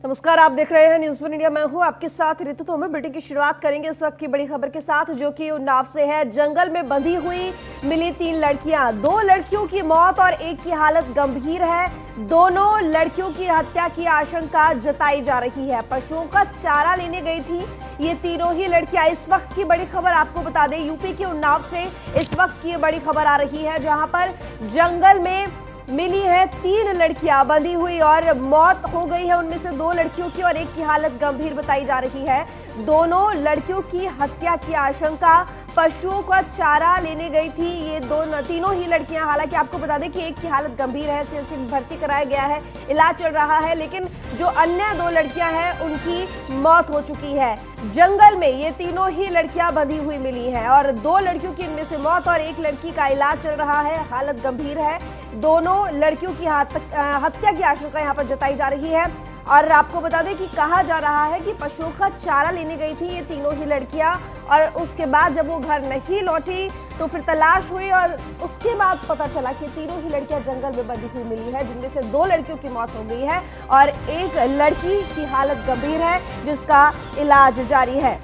नमस्कार, आप देख रहे हैं न्यूज़ 1 इंडिया। मैं हूं आपके साथ ऋतु तोमर। बुलेटिन की शुरुआत करेंगे इस वक्त की बड़ी खबर के साथ, जो कि उन्नाव से है। जंगल में बंधी हुई मिली 3 लड़कियां। 2 लड़कियों की मौत और एक की हालत गंभीर है। दोनों लड़कियों की हत्या की आशंका जताई जा रही है। पशुओं का चारा लेने गई थी ये तीनों ही लड़कियां। इस वक्त की बड़ी खबर आपको बता दें, यूपी के उन्नाव से इस वक्त की बड़ी खबर आ रही है, जहां पर जंगल में मिली है 3 लड़कियां बंधी हुई और मौत हो गई है उनमें से 2 लड़कियों की, और एक की हालत गंभीर बताई जा रही है। दोनों लड़कियों की हत्या की आशंका। पशुओं का चारा लेने गई थी ये तीनों ही लड़कियां। हालांकि आपको बता दें कि एक की हालत गंभीर है, सीएचसी में भर्ती कराया गया है, इलाज चल रहा है, लेकिन जो अन्य 2 लड़कियां हैं उनकी मौत हो चुकी है। जंगल में ये तीनों ही लड़कियां बंधी हुई मिली हैं और 2 लड़कियों की इनमें से मौत और एक लड़की का इलाज चल रहा है, हालत गंभीर है। दोनों लड़कियों की हत्या की आशंका यहां पर जताई जा रही है। और आपको बता दें कि कहा जा रहा है कि पशुओं का चारा लेने गई थी ये तीनों ही लड़कियां, और उसके बाद जब वो घर नहीं लौटी तो फिर तलाश हुई और उसके बाद पता चला कि तीनों ही लड़कियां जंगल में बंधी हुई मिली है, जिनमें से 2 लड़कियों की मौत हो गई है और एक लड़की की हालत गंभीर है, जिसका इलाज जारी है।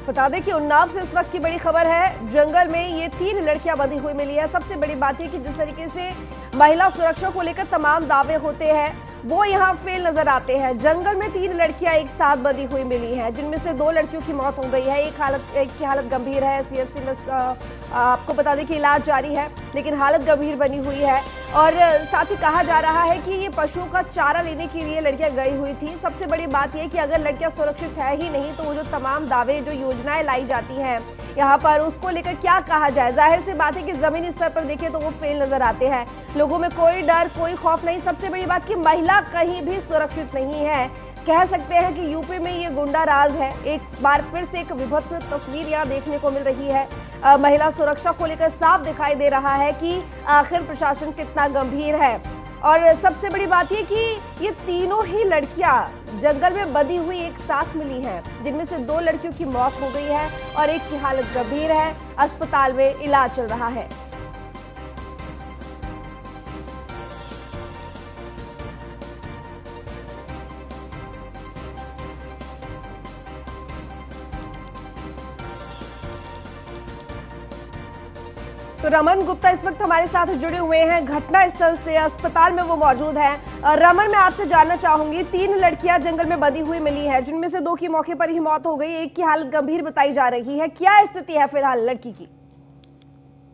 बता दें कि उन्नाव से इस वक्त की बड़ी खबर है। जंगल में ये 3 लड़कियां बंधी हुई मिली है। सबसे बड़ी बात यह कि जिस तरीके से महिला सुरक्षा को लेकर तमाम दावे होते हैं वो यहाँ फेल नजर आते हैं। जंगल में 3 लड़कियां एक साथ बंधी हुई मिली हैं, जिनमें से 2 लड़कियों की मौत हो गई है, एक की हालत गंभीर है। सीएचसी में आपको बता दें कि इलाज जारी है, लेकिन हालत गंभीर बनी हुई है। और साथ ही कहा जा रहा है कि ये पशुओं का चारा लेने के लिए लड़कियां गई हुई थी। सबसे बड़ी बात यह कि अगर लड़कियां सुरक्षित है ही नहीं तो वो जो तमाम दावे, जो योजनाएं लाई जाती हैं यहाँ पर, उसको लेकर क्या कहा जाए। जाहिर सी बात है कि जमीनी स्तर पर देखें तो वो फेल नजर आते हैं। लोगों में कोई डर, कोई खौफ नहीं। सबसे बड़ी बात कि महिला कहीं भी सुरक्षित नहीं है। कह सकते हैं कि यूपी में ये गुंडा राज है। एक बार फिर से एक विभत्स तस्वीर यहाँ देखने को मिल रही है। महिला सुरक्षा को लेकर साफ दिखाई दे रहा है कि आखिर प्रशासन कितना गंभीर है। और सबसे बड़ी बात ये कि ये तीनों ही लड़कियां जंगल में बंधी हुई एक साथ मिली हैं, जिनमें से 2 लड़कियों की मौत हो गई है और एक की हालत गंभीर है, अस्पताल में इलाज चल रहा है। तो रमन गुप्ता इस वक्त हमारे साथ जुड़े हुए हैं घटना स्थल से, अस्पताल में वो मौजूद हैं। रमन, मैं आपसे जानना चाहूंगी, 3 लड़कियां जंगल में बंधी हुई मिली है, जिनमें से 2 की मौके पर ही मौत हो गई, एक की हालत गंभीर बताई जा रही है। क्या स्थिति है फिलहाल लड़की की?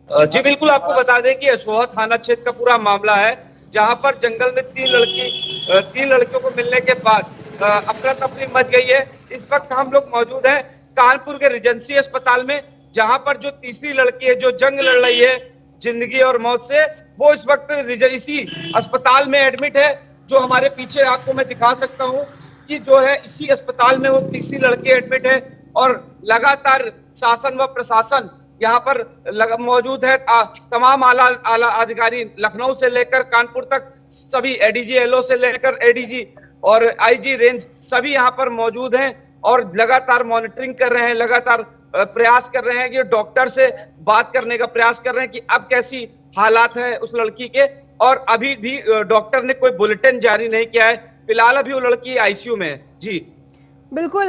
जी बिल्कुल, आपको बता दें कि अशोहा थाना क्षेत्र का पूरा मामला है, जहां पर जंगल में 3 लड़कियों को मिलने के बाद अफरा तफरी मच गई है। इस वक्त हम लोग मौजूद हैं कानपुर के रिजेंसी अस्पताल में, जहां पर जो तीसरी लड़की है जो जंग लड़ रही है जिंदगी और मौत से, वो इस वक्त इसी अस्पताल में एडमिट है। जो हमारे पीछे आपको मैं दिखा सकता हूँ कि जो है इसी अस्पताल में वो तीसरी लड़की एडमिट है, और लगातार शासन व प्रशासन यहाँ पर मौजूद है। तमाम आला अधिकारी लखनऊ से लेकर कानपुर तक, सभी एडीजी एलओ से लेकर एडीजी और आईजी रेंज सभी यहाँ पर मौजूद हैं और लगातार मॉनिटरिंग कर रहे हैं, लगातार प्रयास कर रहे हैं कि डॉक्टर से बात करने का प्रयास कर रहे हैं कि अब कैसी हालात है उस लड़की के। और अभी भी डॉक्टर ने कोई बुलेटिन जारी नहीं किया है। फिलहाल अभी वो लड़की आईसीयू में है। जी बिल्कुल,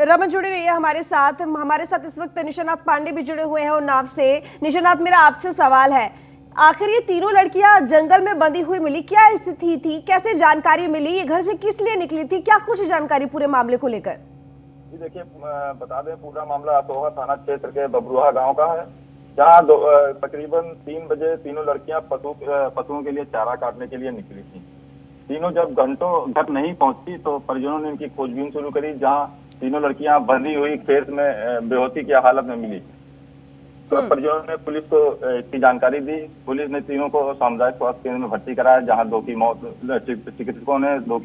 रमन जुड़े रहिए हमारे साथ। इस वक्त निशानाथ पांडे भी जुड़े हुए हैं उन्नाव से। निशानाथ, मेरा आपसे सवाल है, आखिर ये तीनों लड़कियां जंगल में बंधी हुई मिली, क्या स्थिति थी, कैसे जानकारी मिली, ये घर से किस लिए निकली थी, क्या कुछ जानकारी पूरे मामले को लेकर? जी देखिए, बता दें पूरा मामला अशोहा थाना क्षेत्र के बबरुहा गांव का है, जहां तकरीबन 3 बजे तीनों लड़कियां पशुओं के लिए चारा काटने के लिए निकली थी। तीनों जब घंटों घर नहीं पहुंची तो परिजनों ने इनकी खोजबीन शुरू करी, जहां तीनों लड़कियां बंधी हुई खेत में बेहोशी की हालत में मिली। तो परिजनों ने पुलिस को इसकी जानकारी दी। पुलिस ने तीनों को सामुदायिक स्वास्थ्य केंद्र में भर्ती कराया, जहां 2 की मौत, चिकित्सकों ने 2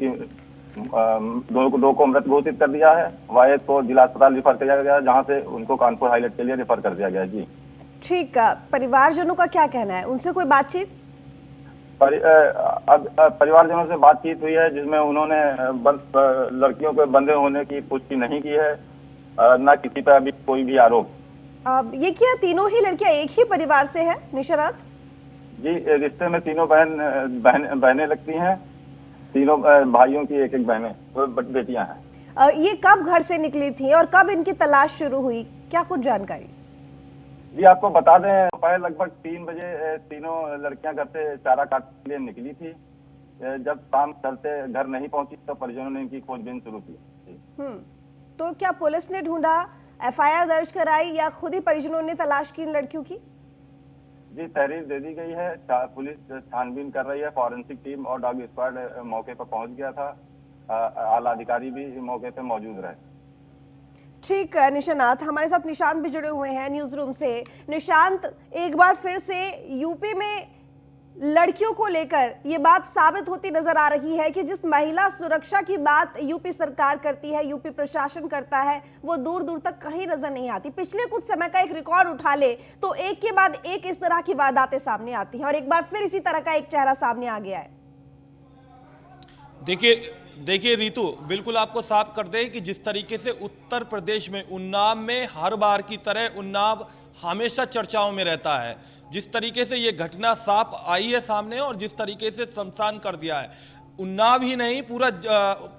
को मृत घोषित कर दिया है। वायद को जिला अस्पताल रिफर किया गया, जहां से उनको कानपुर हाईलाइट के लिए रेफर कर दिया गया। जी ठीक है, परिवारजनों का क्या कहना है, उनसे कोई बातचीत? परिवारजनों से बातचीत हुई है जिसमें उन्होंने लड़कियों के बंधे होने की पुष्टि नहीं की है, न किसी पर अभी कोई भी आरोप। ये क्या तीनों ही लड़कियां एक ही परिवार से है निशारात? जी, रिश्ते में तीनों बहनें लगती हैं, तीनों भाइयों की एक एक बेटियां हैं। ये कब घर से निकली थी और कब इनकी तलाश शुरू हुई, क्या कुछ जानकारी? जी, आपको बता दें, दोपहर लगभग 3 बजे तीनों लड़कियां घर से चारा काटने के लिए निकली थी। जब शाम चलते घर नहीं पहुंची तो परिजनों ने इनकी खोजबीन शुरू की। तो क्या पुलिस ने ढूंढा, एफआईआर दर्ज कराई या खुद ही परिजनों ने तलाश की इन लड़कियों की? जी, तहरीर दे दी गई है, पुलिस छानबीन कर रही है, फॉरेंसिक टीम और डॉग स्क्वाड मौके पर पहुंच गया था, आला अधिकारी भी मौके पे मौजूद रहे। ठीक है निशांत, हमारे साथ निशांत भी जुड़े हुए हैं न्यूज रूम से। निशांत, एक बार फिर से यूपी में लड़कियों को लेकर ये बात साबित होती नजर आ रही है कि जिस महिला सुरक्षा की बात यूपी सरकार करती है, यूपी प्रशासन करता है, वो दूर दूर तक कहीं नजर नहीं आती। पिछले कुछ समय का एक रिकॉर्ड उठा ले तो एक के बाद एक इस तरह की वारदातें सामने आती हैं और एक बार फिर इसी तरह का एक चेहरा सामने आ गया है। देखिए रितु, बिल्कुल आपको साफ कर दे कि जिस तरीके से उत्तर प्रदेश में उन्नाव में हर बार की तरह उन्नाव हमेशा चर्चाओं में रहता है। जिस तरीके से ये घटना साफ आई है सामने और जिस तरीके से शमशान कर दिया है, उन्नाव ही नहीं पूरा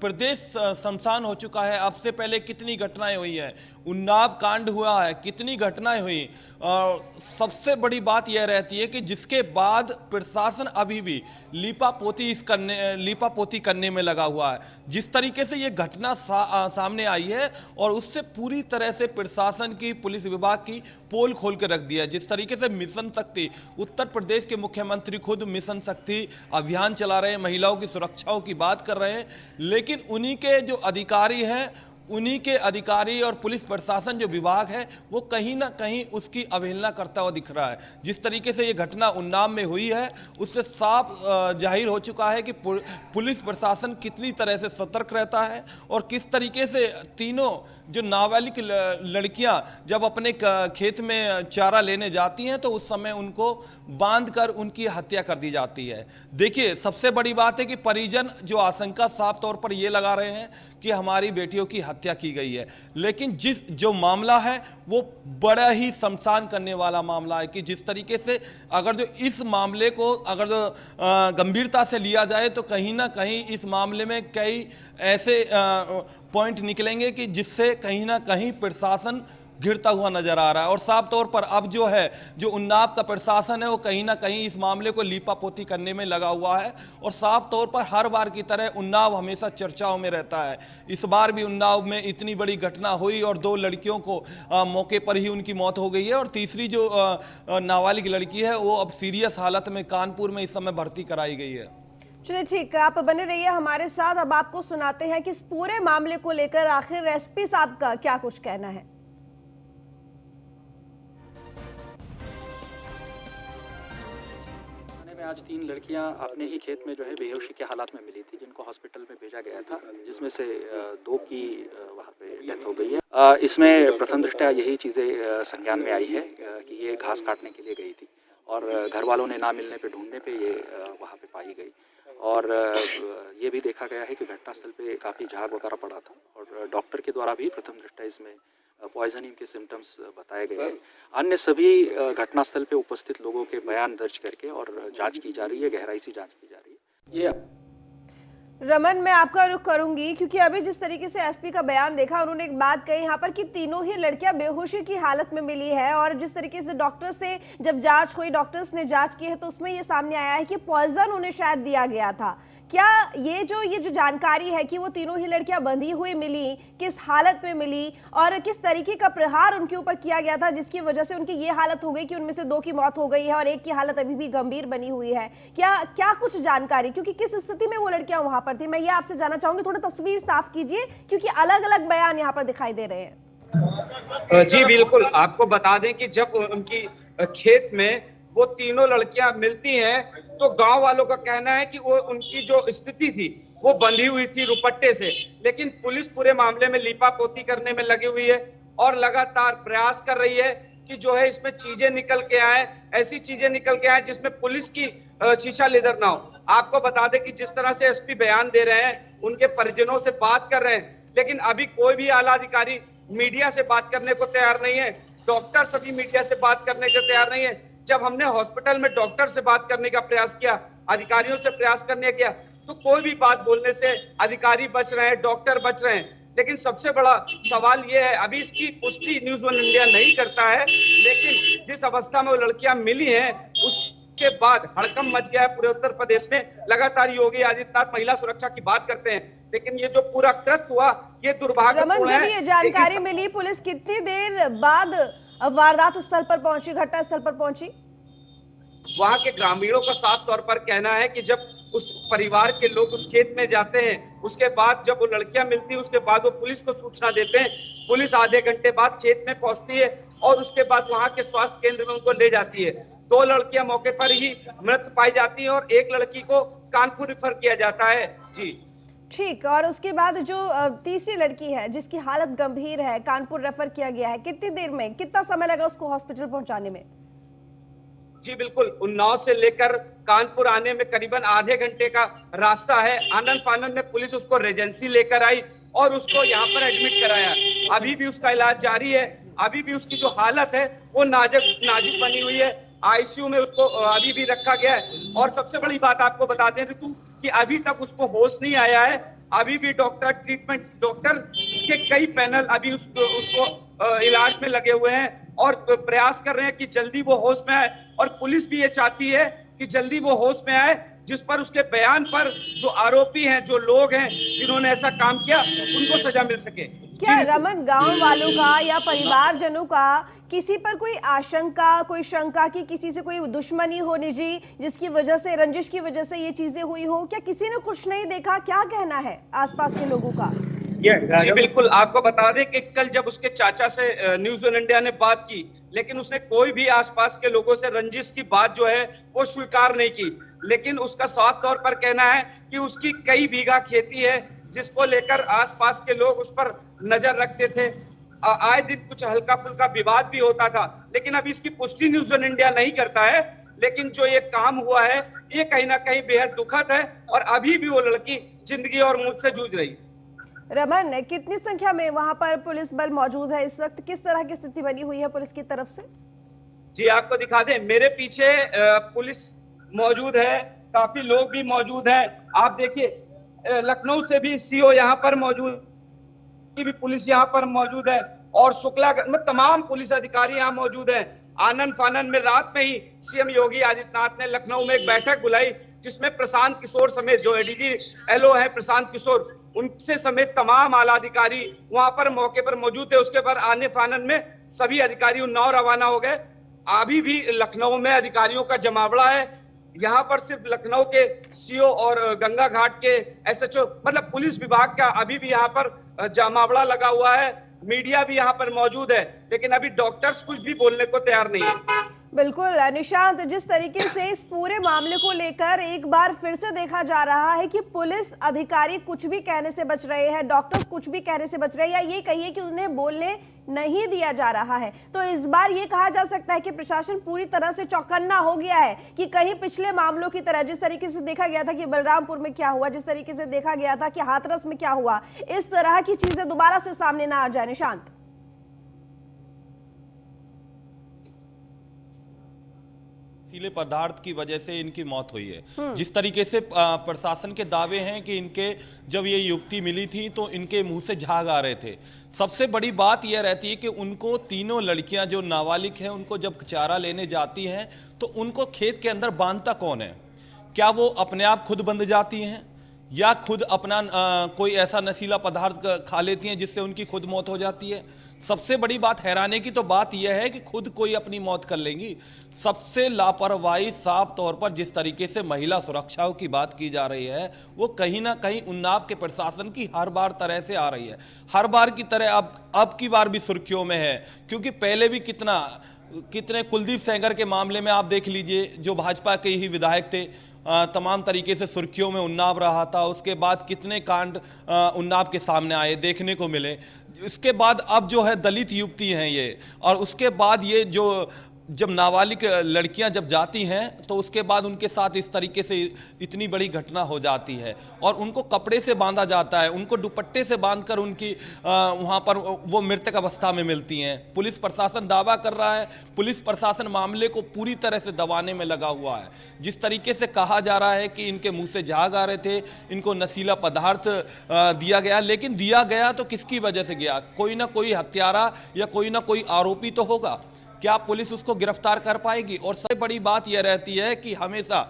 प्रदेश शमशान हो चुका है। अब से पहले कितनी घटनाएं हुई है, उन्नाव कांड हुआ है, कितनी घटनाएं हुई। सबसे बड़ी बात यह रहती है कि जिसके बाद प्रशासन अभी भी लीपापोती करने में लगा हुआ है। जिस तरीके से ये घटना सामने आई है और उससे पूरी तरह से प्रशासन की, पुलिस विभाग की पोल खोल के रख दिया है। जिस तरीके से मिशन शक्ति, उत्तर प्रदेश के मुख्यमंत्री खुद मिशन शक्ति अभियान चला रहे हैं, महिलाओं की सुरक्षाओं की बात कर रहे हैं, लेकिन उन्हीं के जो अधिकारी हैं, उन्हीं के अधिकारी और पुलिस प्रशासन जो विभाग है वो कहीं ना कहीं उसकी अवहेलना करता हुआ दिख रहा है। जिस तरीके से ये घटना उन्नाव में हुई है उससे साफ जाहिर हो चुका है कि पुलिस प्रशासन कितनी तरह से सतर्क रहता है और किस तरीके से तीनों जो नाबालिग लड़कियां जब अपने खेत में चारा लेने जाती हैं तो उस समय उनको बांधकर उनकी हत्या कर दी जाती है। देखिए, सबसे बड़ी बात है कि परिजन जो आशंका साफ तौर पर ये लगा रहे हैं कि हमारी बेटियों की हत्या की गई है, लेकिन जो मामला है वो बड़ा ही शमशान करने वाला मामला है कि जिस तरीके से अगर जो इस मामले को अगर जो गंभीरता से लिया जाए तो कहीं ना कहीं इस मामले में कई ऐसे पॉइंट निकलेंगे कि जिससे कहीं ना कहीं प्रशासन गिरता हुआ नजर आ रहा है। और साफ तौर पर अब जो है, जो उन्नाव का प्रशासन है वो कहीं ना कहीं इस मामले को लीपापोती करने में लगा हुआ है और साफ तौर पर हर बार की तरह उन्नाव हमेशा चर्चाओं में रहता है। इस बार भी उन्नाव में इतनी बड़ी घटना हुई और 2 लड़कियों को मौके पर ही उनकी मौत हो गई है और तीसरी जो नाबालिग लड़की है वो अब सीरियस हालत में कानपुर में इस समय भर्ती कराई गई है। चलिए ठीक है, आप बने रहिए हमारे साथ। अब आपको सुनाते हैं कि इस पूरे मामले को लेकर आखिर एसपी साहब का क्या कुछ कहना है। आज 3 लड़कियां अपने ही खेत में जो है बेहोशी के हालात में मिली थी, जिनको हॉस्पिटल में भेजा गया था, जिसमें से 2 की वहां पे डेथ हो गई है। इसमें प्रथम दृष्टया यही चीज़ें संज्ञान में आई है कि ये घास काटने के लिए गई थी और घर वालों ने ना मिलने पे ढूंढने पे ये वहाँ पे पाई गई और ये भी देखा गया है कि घटनास्थल पे काफ़ी झाग वगैरह पड़ा था और डॉक्टर के द्वारा भी प्रथम दृष्टया इसमें पॉइजनिंग के सिम्टम्स बताए गए हैं। अन्य सभी घटनास्थल पे उपस्थित लोगों के बयान दर्ज करके और जांच की जा रही है, गहराई से जांच की जा रही है। रमन, मैं आपका रुख करूंगी क्योंकि अभी जिस तरीके से एसपी का बयान देखा, उन्होंने एक बात कही यहाँ पर कि तीनों ही लड़कियां बेहोशी की हालत में मिली है और जिस तरीके से डॉक्टर से जब जांच हुई, डॉक्टर्स ने जांच की है तो उसमें ये सामने आया है कि पॉइजन उन्हें शायद दिया गया था। क्या ये जो जानकारी है कि वो तीनों ही लड़कियां बंधी हुई मिली, किस हालत में मिली और किस तरीके का प्रहार उनके ऊपर किया गया था जिसकी वजह से उनकी ये हालत हो गई कि उनमें से 2 की मौत हो गई है और एक की हालत अभी भी गंभीर बनी हुई है, क्या कुछ जानकारी, क्योंकि किस स्थिति में वो लड़कियां वहां पर थी, मैं ये आपसे जानना चाहूंगी। थोड़ा तस्वीर साफ कीजिए क्योंकि अलग अलग बयान यहाँ पर दिखाई दे रहे हैं। जी बिल्कुल, आपको बता दें कि जब उनकी खेत में वो तीनों लड़कियां मिलती हैं तो गांव वालों का कहना है कि वो उनकी जो स्थिति थी वो बंधी हुई थी रुपट्टे से, लेकिन पुलिस पूरे मामले में लीपापोती करने में लगी हुई है और लगातार प्रयास कर रही है कि जो है इसमें चीजें निकल के आए, ऐसी चीजें निकल के आए जिसमें पुलिस की शीशा लेदर ना हो। आपको बता दें कि जिस तरह से एसपी बयान दे रहे हैं, उनके परिजनों से बात कर रहे हैं, लेकिन अभी कोई भी आला अधिकारी मीडिया से बात करने को तैयार नहीं है। डॉक्टर सभी मीडिया से बात करने को तैयार नहीं है। जब हमने हॉस्पिटल में डॉक्टर से बात करने का प्रयास किया, अधिकारियों से प्रयास करने किया, तो कोई भी बात बोलने से अधिकारी बच रहे हैं, डॉक्टर बच रहे हैं। लेकिन सबसे बड़ा सवाल यह है, अभी इसकी पुष्टि न्यूज़ वन इंडिया नहीं करता है, लेकिन जिस अवस्था में वो लड़कियां मिली हैं उसके बाद हड़कंप मच गया है पूरे उत्तर प्रदेश में। लगातार योगी आदित्यनाथ महिला सुरक्षा की बात करते हैं, लेकिन ये जो पूरा कृत्य हुआ ये दुर्भाग्यपूर्ण है। जब ये जानकारी मिली, पुलिस कितनी देर बाद वारदात स्थल पर पहुंची, घटना स्थल पर पहुंची? वहां के ग्रामीणों का साफ तौर पर कहना है कि जब उस परिवार के लोग उस खेत में जाते हैं, उसके बाद जब वो लड़कियां मिलती है, उसके बाद वो पुलिस को सूचना देते हैं। पुलिस आधे घंटे बाद खेत में पहुंचती है और उसके बाद वहां के स्वास्थ्य केंद्र में उनको ले जाती है। 2 लड़कियां मौके पर ही मृत पाई जाती हैं और 1 लड़की को कानपुर रेफर किया जाता है। जी ठीक, और उसके बाद जो तीसरी लड़की है जिसकी हालत गंभीर है, कानपुर रेफर किया गया है, कितनी देर में, कितना समय लगा उसको हॉस्पिटल पहुंचाने में? जी बिल्कुल, उन्नाव से लेकर कानपुर आने में करीबन आधे घंटे का रास्ता है। आनन फानन में पुलिस उसको रेजेंसी लेकर आई और उसको यहाँ पर एडमिट कराया। अभी भी उसका इलाज जारी है। अभी भी उसकी जो हालत है वो नाजुक बनी हुई है। आईसीयू में उसको अभी भी रखा गया है। और सबसे बड़ी बात आपको बता दें ऋतु कि अभी तक उसको होश नहीं आया है। अभी भी डॉक्टर इसके कई पैनल अभी उसको इलाज में लगे हुए हैं और प्रयास कर रहे हैं कि जल्दी वो होश में आए। और पुलिस भी ये चाहती है कि जल्दी वो होश में आए, जिस पर उसके बयान पर जो आरोपी हैं, जो लोग हैं जिन्होंने ऐसा काम किया, उनको सजा मिल सके। क्या रमन, गांव वालों का या परिवारजनों का किसी पर कोई आशंका, कोई शंका कि किसी से कोई दुश्मनी हो निजी, जिसकी वजह से, रंजिश की वजह से ये चीजें हुई हो? क्या किसी ने कुछ नहीं देखा? क्या कहना है आसपास के लोगों का? जी बिल्कुल, आपको बता दें कि कल जब उसके चाचा से न्यूज़ वन इंडिया ने बात की, लेकिन उसने कोई भी आसपास के लोगों से रंजिश की बात जो है वो स्वीकार नहीं की। लेकिन उसका साफ तौर पर कहना है कि उसकी कई बीघा खेती है, जिसको लेकर आसपास के लोग उस पर नजर रखते थे। आए दिन कुछ हल्का फुल्का विवाद भी होता था, लेकिन अभी इसकी पुष्टि न्यूज़ वन इंडिया नहीं करता है। लेकिन जो ये काम हुआ है ये कहीं ना कहीं बेहद दुखद है और अभी भी वो लड़की जिंदगी और मौत से जूझ रही। रमन, कितनी संख्या में वहां पर पुलिस बल मौजूद है इस वक्त? किस तरह की स्थिति बनी हुई है पुलिस की तरफ से? जी आपको दिखा दें, मेरे पीछे पुलिस मौजूद है, काफी लोग भी मौजूद हैं। आप देखिए लखनऊ से भी सीओ यहाँ पर मौजूद, भी पुलिस यहाँ पर मौजूद है और शुक्लागंज में तमाम पुलिस अधिकारी यहाँ मौजूद हैं। आनन फानन में रात में ही सीएम योगी आदित्यनाथ ने लखनऊ में एक बैठक बुलाई, जिसमें प्रशांत किशोर समेत जो एडीजी एलओ है प्रशांत किशोर, उनसे समेत तमाम आला अधिकारी वहां पर मौके पर मौजूद थे। उसके बाद आने फानन में सभी अधिकारी उन्नाव रवाना हो गए। अभी भी लखनऊ में अधिकारियों का जमावड़ा है। यहाँ पर सिर्फ लखनऊ के सीओ और गंगा घाट के एसएचओ, मतलब पुलिस विभाग का अभी भी यहाँ पर जमावड़ा लगा हुआ है। मीडिया भी यहाँ पर मौजूद है, लेकिन अभी डॉक्टर्स कुछ भी बोलने को तैयार नहीं है। बिल्कुल निशांत, जिस तरीके से इस पूरे मामले को लेकर एक बार फिर से देखा जा रहा है कि पुलिस अधिकारी कुछ भी कहने से बच रहे हैं, डॉक्टर्स कुछ भी कहने से बच रहे हैं, या ये कहिए कि उन्हें बोलने नहीं दिया जा रहा है, तो इस बार ये कहा जा सकता है कि प्रशासन पूरी तरह से चौकन्ना हो गया है कि कहीं पिछले मामलों की तरह, जिस तरीके से देखा गया था कि बलरामपुर में क्या हुआ, जिस तरीके से देखा गया था कि हाथरस में क्या हुआ, इस तरह की चीजें दोबारा से सामने ना आ जाए। निशांत, नशीले पदार्थ की वजह से इनकी मौत हुई है। जिस तरीके से प्रशासन के दावे हैं कि इनके जब ये युवती मिली थी तो इनके मुंह से झाग आ रहे थे। सबसे बड़ी बात यह रहती है कि उनको तीनों लड़कियां जो नाबालिग हैं, उनको जब चारा लेने जाती हैं तो उनको खेत के अंदर बांधता कौन है? क्या वो अपने आप खुद बंध जाती हैं या खुद अपना कोई ऐसा नशीला पदार्थ खा लेती हैं जिससे उनकी खुद मौत हो जाती है? सबसे बड़ी बात, हैरानी की तो बात यह है कि खुद कोई अपनी मौत कर लेंगी। सबसे लापरवाही साफ तौर पर जिस तरीके से महिला सुरक्षा की बात की जा रही है, वो कहीं ना कहीं उन्नाव के प्रशासन की हर बार तरह से आ रही है। हर बार की तरह अब की बार भी सुर्खियों में है, क्योंकि पहले भी कितने कुलदीप सेंगर के मामले में आप देख लीजिए, जो भाजपा के ही विधायक थे, तमाम तरीके से सुर्खियों में उन्नाव रहा था। उसके बाद कितने कांड उन्नाव के सामने आए, देखने को मिले। इसके बाद अब जो है दलित युवती हैं ये, और उसके बाद ये जो जब नाबालिग लड़कियां जब जाती हैं तो उसके बाद उनके साथ इस तरीके से इतनी बड़ी घटना हो जाती है और उनको कपड़े से बांधा जाता है, उनको दुपट्टे से बांधकर उनकी वहां पर वो मृतक अवस्था में मिलती हैं। पुलिस प्रशासन दावा कर रहा है, पुलिस प्रशासन मामले को पूरी तरह से दबाने में लगा हुआ है। जिस तरीके से कहा जा रहा है कि इनके मुंह से झाग आ रहे थे, इनको नशीला पदार्थ दिया गया, लेकिन दिया गया तो किसकी वजह से गया? कोई ना कोई हत्यारा या कोई ना कोई आरोपी तो होगा। क्या पुलिस उसको गिरफ्तार कर पाएगी? और सबसे बड़ी बात यह रहती है कि हमेशा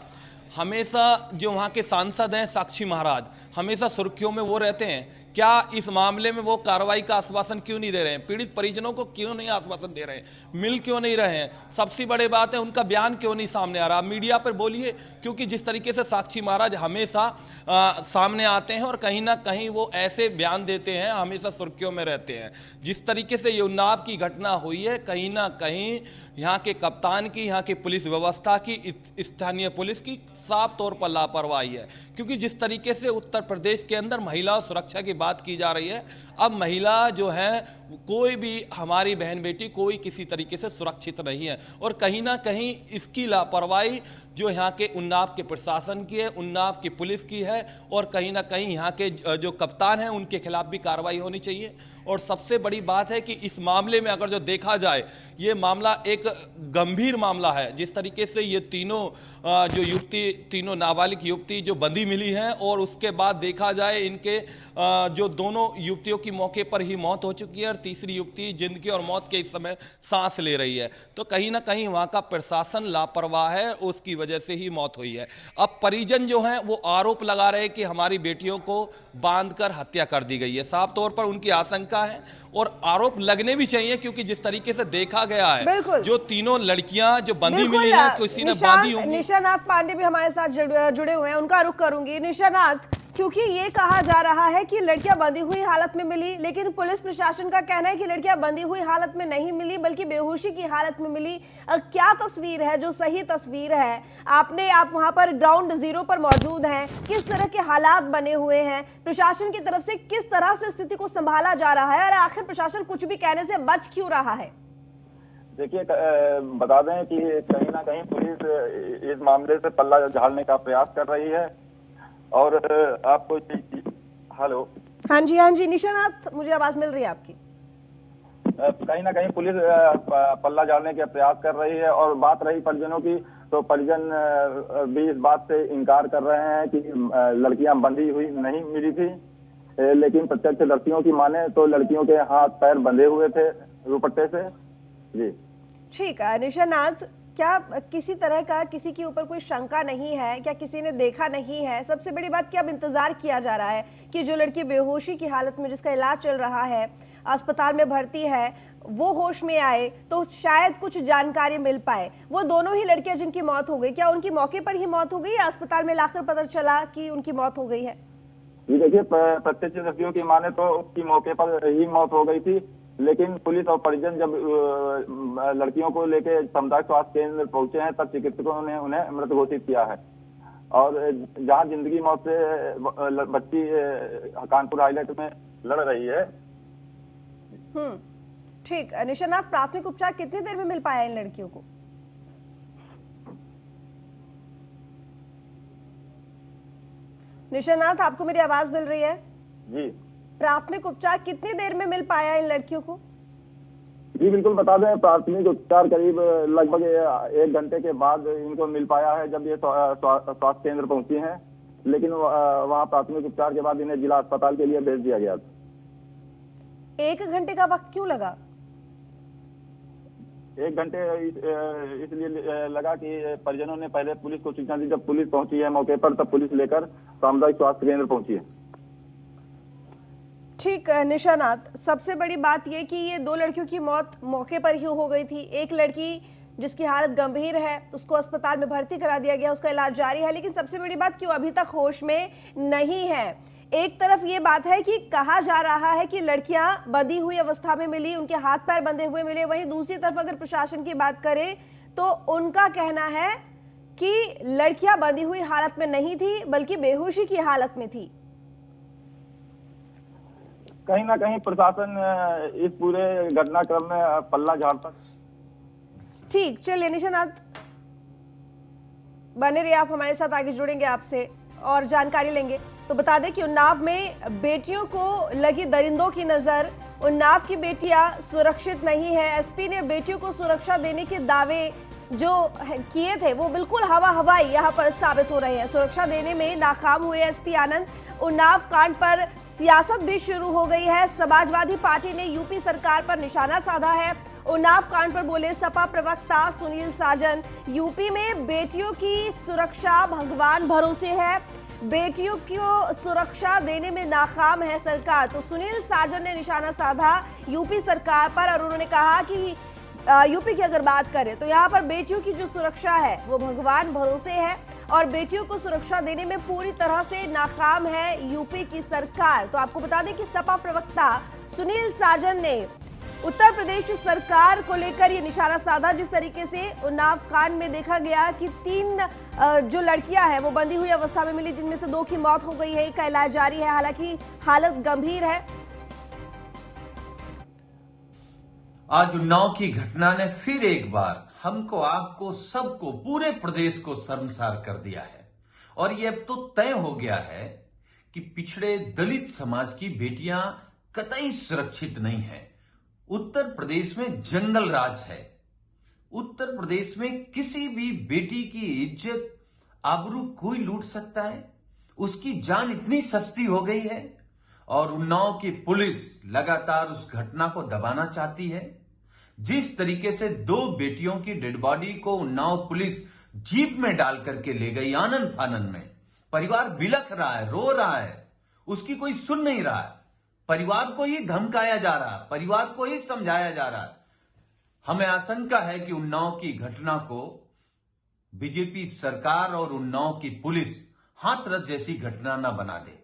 जो वहाँ के सांसद हैं साक्षी महाराज, हमेशा सुर्खियों में वो रहते हैं। क्या इस मामले में वो कार्रवाई का आश्वासन क्यों नहीं दे रहे हैं? पीड़ित परिजनों को क्यों नहीं आश्वासन दे रहे हैं? मिल क्यों नहीं रहे हैं? सबसे बड़ी बात है उनका बयान क्यों नहीं सामने आ रहा? मीडिया पर बोलिए, क्योंकि जिस तरीके से साक्षी महाराज हमेशा सामने आते हैं और कहीं ना कहीं वो ऐसे बयान देते हैं, हमेशा सुर्खियों में रहते हैं। जिस तरीके से ये उन्नाव की घटना हुई है, कहीं ना कहीं यहाँ के कप्तान की, यहाँ की पुलिस व्यवस्था की, स्थानीय पुलिस की साफ तौर पर लापरवाही है। क्योंकि जिस तरीके से उत्तर प्रदेश के अंदर महिला सुरक्षा की बात की जा रही है, अब महिला जो है कोई भी हमारी बहन बेटी कोई किसी तरीके से सुरक्षित नहीं है और कहीं ना कहीं इसकी लापरवाही जो यहाँ के उन्नाव के प्रशासन की है, उन्नाव की पुलिस की है और कहीं ना कहीं यहाँ के जो कप्तान हैं उनके खिलाफ भी कार्रवाई होनी चाहिए। और सबसे बड़ी बात है कि इस मामले में अगर जो देखा जाए, ये मामला एक गंभीर मामला है। जिस तरीके से ये तीनों नाबालिग युवती जो बंदी मिली हैं और उसके बाद देखा जाए इनके जो दोनों युवतियों की मौके पर ही मौत हो चुकी है और तीसरी युवती जिंदगी और मौत के इस समय सांस ले रही है, तो कहीं ना कहीं वहाँ का प्रशासन लापरवाह है, उसकी वजह से ही मौत हुई है। अब परिजन जो हैं वो आरोप लगा रहे हैं कि हमारी बेटियों को बांधकर हत्या कर दी गई है। साफ तौर पर उनकी आशंका है और आरोप लगने भी चाहिए, क्योंकि जिस तरीके से देखा गया है जो तीनों लड़कियां जो बंदी मिली हैं, किसी ने बांधी होंगी। निशानाथ पांडे भी हमारे साथ जुड़े हुए हैं, उनका रुख करूंगी। निशानाथ, क्योंकि ये कहा जा रहा है कि लड़कियां बंधी हुई हालत में मिली, लेकिन पुलिस प्रशासन का कहना है कि लड़कियां बंधी हुई हालत में नहीं मिली बल्कि बेहोशी की हालत में मिली। क्या तस्वीर है जो सही तस्वीर है? आप वहां पर ग्राउंड जीरो पर मौजूद हैं, किस तरह के हालात बने हुए हैं? प्रशासन की तरफ से किस तरह से स्थिति को संभाला जा रहा है और आखिर प्रशासन कुछ भी कहने से बच क्यों रहा है? देखिए, बता दें कि कहीं ना कहीं पुलिस इस मामले से पल्ला झाड़ने का प्रयास कर रही है और आपको हेलो, हाँ जी निशानाथ, मुझे आवाज मिल रही है आपकी। कहीं ना कहीं पुलिस पल्ला झाड़ने का प्रयास कर रही है। और बात रही परिजनों की, तो परिजन भी इस बात से इनकार कर रहे हैं कि लड़कियां बंधी हुई नहीं मिली थी, लेकिन प्रत्यक्षदर्शियों की माने तो लड़कियों के हाथ पैर बंधे हुए थे दुपट्टे से। जी ठीक है निशानाथ, क्या किसी तरह का किसी के ऊपर कोई शंका नहीं है? क्या किसी ने देखा नहीं है? सबसे बड़ी बात कि अब इंतजार किया जा रहा है कि जो लड़की बेहोशी की हालत में जिसका इलाज चल रहा है, अस्पताल में भर्ती है, वो होश में आए तो शायद कुछ जानकारी मिल पाए। वो दोनों ही लड़कियां जिनकी मौत हो गई, क्या उनकी मौके पर ही मौत हो गई या अस्पताल में लाकर पता चला कि उनकी मौत हो गई है? जी देखिए, प्रत्यक्षदर्शियों की माने तो उसकी मौके पर ही मौत हो गई थी, लेकिन पुलिस और परिजन जब लड़कियों को लेके सामुदायिक स्वास्थ्य केंद्र पहुंचे हैं तब चिकित्सकों ने उन्हें मृत घोषित किया है। और जहां जिंदगी मौत से बच्ची कानपुर हाईलाइट में लड़ रही है। ठीक। निशानाथ, प्राथमिक उपचार कितनी देर में मिल पाया इन लड़कियों को? निशानाथ, आपको मेरी आवाज मिल रही है? जी। प्राथमिक उपचार कितनी देर में मिल पाया इन लड़कियों को? जी बिल्कुल, बता दें प्राथमिक उपचार करीब लगभग 1 घंटे के बाद इनको मिल पाया है, जब ये स्वास्थ्य केंद्र पहुंची हैं। लेकिन वहां प्राथमिक उपचार के बाद इन्हें जिला अस्पताल के लिए भेज दिया गया था। 1 घंटे का वक्त क्यों लगा? 1 घंटे इसलिए लगा कि परिजनों ने पहले पुलिस को सूचना दी। जब पुलिस पहुंची है मौके पर तब पुलिस लेकर सामुदायिक स्वास्थ्य केंद्र पहुंची है। ठीक निशानाथ, सबसे बड़ी बात यह कि ये 2 लड़कियों की मौत मौके पर ही हो गई थी। एक लड़की जिसकी हालत गंभीर है उसको अस्पताल में भर्ती करा दिया गया, उसका इलाज जारी है, लेकिन सबसे बड़ी बात कि वो अभी तक होश में नहीं है। एक तरफ ये बात है कि कहा जा रहा है कि लड़कियां बंधी हुई अवस्था में मिली, उनके हाथ पैर बंधे हुए मिले, वहीं दूसरी तरफ अगर प्रशासन की बात करें तो उनका कहना है कि लड़कियां बंधी हुई हालत में नहीं थी बल्कि बेहोशी की हालत में थी। कहीं ना कहीं प्रशासन इस पूरे घटनाक्रम में पल्ला झाड़ता। ठीक, चलिए निशानाथ बने रहिए, आप हमारे साथ आगे जुड़ेंगे आपसे और जानकारी लेंगे। तो बता दें कि उन्नाव में बेटियों को लगी दरिंदों की नजर, उन्नाव की बेटियां सुरक्षित नहीं है। एसपी ने बेटियों को सुरक्षा देने के दावे जो किए थे वो बिल्कुल हवाई यहाँ पर साबित हो रहे हैं। सुरक्षा देने में नाकाम हुए एसपी आनंद। उन्नाव कांड पर सियासत भी शुरू हो गई है। समाजवादी पार्टी ने यूपी सरकार पर निशाना साधा है। उन्नाव कांड पर बोले सपा प्रवक्ता सुनील साजन, यूपी में बेटियों की सुरक्षा भगवान भरोसे है, बेटियों को सुरक्षा देने में नाकाम है सरकार। तो सुनील साजन ने निशाना साधा यूपी सरकार पर और उन्होंने कहा कि यूपी की अगर बात करें तो यहाँ पर बेटियों की जो सुरक्षा है वो भगवान भरोसे है और बेटियों को सुरक्षा देने में पूरी तरह से नाकाम है यूपी की सरकार। तो आपको बता दें कि सपा प्रवक्ता सुनील साजन ने उत्तर प्रदेश सरकार को लेकर ये निशाना साधा, जिस तरीके से उन्नाव कांड में देखा गया कि 3 जो लड़कियां हैं वो बंधी हुई अवस्था में मिली, जिनमें से 2 की मौत हो गई है, एक का इलाज जारी है, हालांकि हालत गंभीर है। आज उन्नाव की घटना ने फिर एक बार हमको, आपको, सबको, पूरे प्रदेश को शर्मसार कर दिया है और ये अब तो तय हो गया है कि पिछड़े दलित समाज की बेटियां कतई सुरक्षित नहीं है। उत्तर प्रदेश में जंगल राज है। उत्तर प्रदेश में किसी भी बेटी की इज्जत, आबरू कोई लूट सकता है। उसकी जान इतनी सस्ती हो गई है और उन्नाव की पुलिस लगातार उस घटना को दबाना चाहती है। जिस तरीके से 2 बेटियों की डेड बॉडी को उन्नाव पुलिस जीप में डाल करके ले गई आनन फानन में, परिवार बिलख रहा है, रो रहा है, उसकी कोई सुन नहीं रहा है। परिवार को ही धमकाया जा रहा है, परिवार को ही समझाया जा रहा है। हमें आशंका है कि उन्नाव की घटना को बीजेपी सरकार और उन्नाव की पुलिस हाथरस जैसी घटना न बना दे।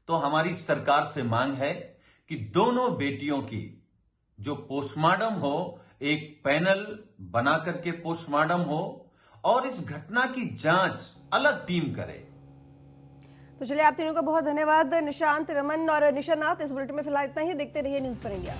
तो हमारी सरकार से मांग है कि दोनों बेटियों की जो पोस्टमार्टम हो, एक पैनल बना करके पोस्टमार्टम हो और इस घटना की जांच अलग टीम करे। तो चलिए, आप तीनों का बहुत धन्यवाद, निशांत, रमन और निशानाथ। इस बुलेटिन में फिलहाल इतना ही। देखते रहिए न्यूज़ फॉर इंडिया।